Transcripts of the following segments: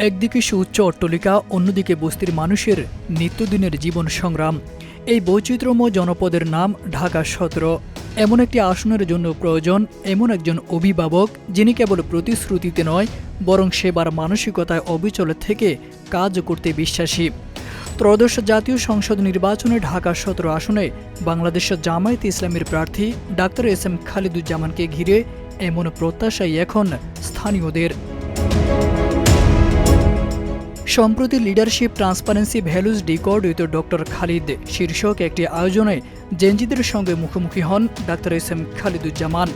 একদিকে সুউচ্চ অট্টালিকা, অন্যদিকে বস্তির মানুষের নিত্যদিনের জীবন সংগ্রাম। এই বৈচিত্র্যময় জনপদের নাম ঢাকা ১৭। এমন একটি আসনের জন্য প্রয়োজন এমন একজন অভিভাবক যিনি কেবল প্রতিশ্রুতিতে নয় বরং সেবার মানসিকতায় অবিচল থেকে কাজ করতে বিশ্বাসী। ত্রয়োদশ জাতীয় সংসদ নির্বাচনে ঢাকা ১৭ আসনে বাংলাদেশ জামায়াতে ইসলামীর প্রার্থী ডাক্তার এস এম খালিদুজ্জামানকে ঘিরে এমন প্রত্যাশাই এখন স্থানীয়দের। সম্প্রতি leadership transparency values decode with doctor Khalid শীর্ষক একটি আয়োজনে জেনজিদের সঙ্গে মুখোমুখি হন ডাক্তার এস এম খালিদুজ্জামান।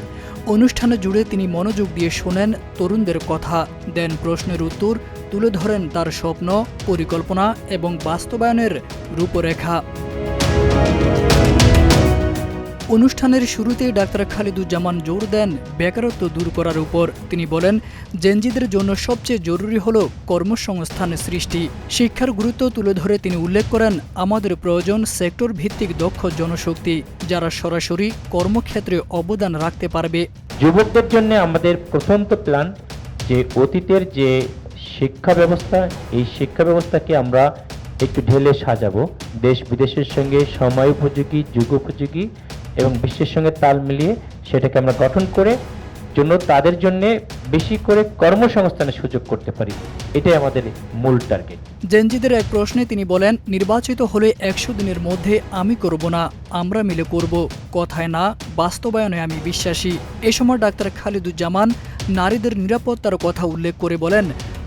অনুষ্ঠানে জুড়ে তিনি মনোযোগ দিয়ে শোনেন তরুণদের কথা, দেন প্রশ্নের উত্তর, তুলে ধরেন তার স্বপ্ন, পরিকল্পনা এবং বাস্তবায়নের রূপরেখা। অনুষ্ঠানের শুরুতেই ডাক্তার খালিদুজ্জামান জোর দেন বেকারত্ব দূর করার উপর। তিনি বলেন, জেনজিদের জন্য সবচেয়ে জরুরি হল কর্মসংস্থান সৃষ্টি। শিক্ষার গুরুত্ব তুলে ধরে তিনি উল্লেখ করেন, আমাদের প্রয়োজন সেক্টর ভিত্তিক দক্ষ জনশক্তি যারা সরাসরি কর্মক্ষেত্রে অবদান রাখতে পারবে। যুবকদের জন্য আমাদের প্রথম তো প্ল্যান যে অতীতের যে শিক্ষা ব্যবস্থা, এই শিক্ষা ব্যবস্থাকে আমরা একটু ঢেলে সাজাবো দেশ বিদেশের সঙ্গে সময় উপযোগী, যুগোপযোগী এবং বিশ্বের সঙ্গে তাল মিলিয়ে সেটাকে আমরা গঠন করে জন্য তাদের জন্য বেশি করে কর্মসংস্থানের সুযোগ করতে পারি, এটাই আমাদের মূল টার্গেট। জেনজিদের এক প্রশ্নে তিনি বলেন, নির্বাচিত হলে ১০০ দিনের মধ্যে আমি করব না, আমরা মিলে করব, কথায় না বাস্তবায়নে আমি বিশ্বাসী। এ সময় ডাক্তার খালিদুজ্জামান নারীদের নিরাপত্তার কথা উল্লেখ করে বলেন,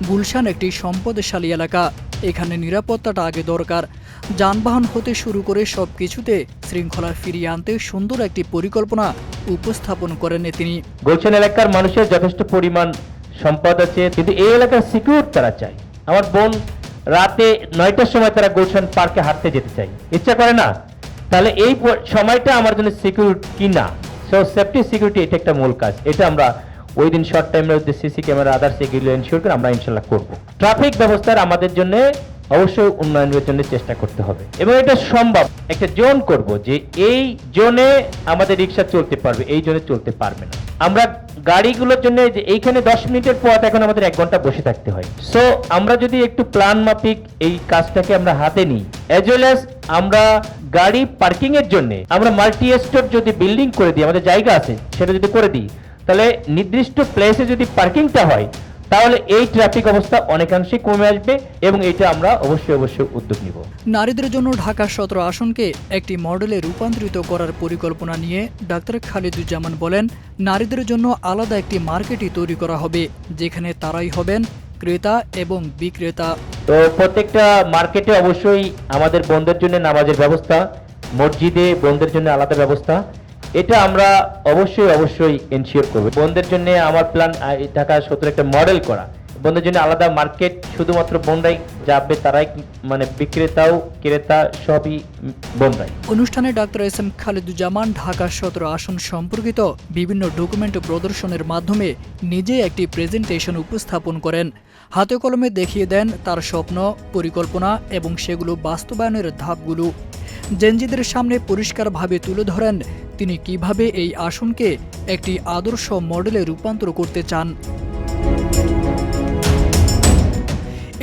গুলশান একটি সম্পদশালী এলাকা, এখানে নিরাপত্তাটা আগে দরকার। যানবাহন হতে শুরু করে সবকিছুতে শৃঙ্খলা ফিরিয়ে আনতে সুন্দর একটি পরিকল্পনা উপস্থাপন করেন তিনি। গুলশান এলাকার মানুষের যথেষ্ট পরিমাণ সম্পদ আছে, কিন্তু এই এলাকার সিকিউর তারা চায়। আমার বোন রাতে ৯টার সময় তারা গুলশান পার্কে হাঁটতে যেতে চায়, ইচ্ছা করে না? তাহলে এই সময়টা আমার জন্য সিকিউর কি না? সো সেফটি সিকিউরিটি এটা একটা মূল কাজ। এটা আমরা ওই দিন শর্ট টাইমের মধ্যে সিসি ক্যামেরা আদার্স এগুলো এনশিওর করে আমরা ইনশাল্লাহ করব। ট্রাফিক ব্যবস্থার আমাদের জন্য অবশ্যই উন্নয়নের জন্য চেষ্টা করতে হবে এবং এটা সম্ভব। একটা জোন করব যে এই জোনে আমাদের রিক্সা চলতে পারবে, এই জোনে চলতে পারবে না। আমরা গাড়িগুলোর জন্য যে এইখানে 10 মিনিটের পথ এখন আমাদের 1 ঘন্টা বসে থাকতে হয়। সো আমরা যদি একটু প্ল্যান মাফিক এই কাজটাকে আমরা হাতে নিই, অ্যাজ ওয়েল অ্যাজ আমরা গাড়ি পার্কিং এর জন্য আমরা মাল্টি স্টোর যদি বিল্ডিং করে দিই, আমাদের জায়গা আছে সেটা যদি করে দিই, তাহলে নির্দিষ্ট প্লেসে যদি পার্কিংটা হয় তাহলে এই ট্রাফিক অবস্থা অনেকাংশে কমে আসবে এবং এটা আমরা অবশ্যই উদ্যোগ নিব। নারীদের জন্য ঢাকা ১৭ আসনকে একটি মডেলে রূপান্তরিত করার পরিকল্পনা নিয়ে ডাক্তার খালিদুজ্জামান বলেন, নারীদের জন্য আলাদা একটি মার্কেটই তৈরি করা হবে যেখানে তারাই হবেন ক্রেতা এবং বিক্রেতা। তো প্রত্যেকটা মার্কেটে অবশ্যই আমাদের বোনদের জন্য নামাজের ব্যবস্থা, মসজিদে বোনদের জন্য আলাদা ব্যবস্থা, এটা আমরা অবশ্যই এনশিওর করব। বোনদের জন্য আমার প্ল্যান ঢাকা ১৭ একটা মডেল করা, বোনদের জন্য আলাদা মার্কেট, শুধুমাত্র বোনরাই যাবে, তারাই মানে বিক্রেতাও ক্রেতা সবই বোনরাই। অনুষ্ঠানে doctor S M Khaliduzzaman Dhaka ১৭ আসন সম্পর্কিত বিভিন্ন ডকুমেন্ট প্রদর্শনের মাধ্যমে নিজে একটি প্রেজেন্টেশন উপস্থাপন করেন। হাতে কলমে দেখিয়ে দেন তার স্বপ্ন, পরিকল্পনা এবং সেগুলো বাস্তবায়নের ধাপগুলো। জেনজিদের সামনে পরিষ্কারভাবে তুলে ধরেন তিনি কিভাবে এই আসনকে একটি আদর্শ মডেলে রূপান্তর করতে চান।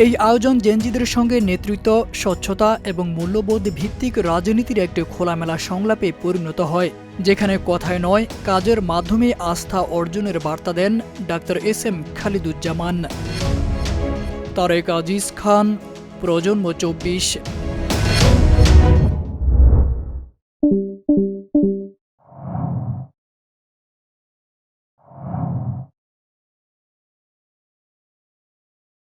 এই আয়োজন জেনজিদের সঙ্গে নেতৃত্ব, স্বচ্ছতা এবং মূল্যবোধ ভিত্তিক রাজনীতির একটি খোলামেলা সংলাপে পরিণত হয়, যেখানে কথায় নয় কাজের মাধ্যমে আস্থা অর্জনের বার্তা দেন doctor S M Khaliduzzaman. Tarek Aziz Khan, প্রজন্ম ২৪।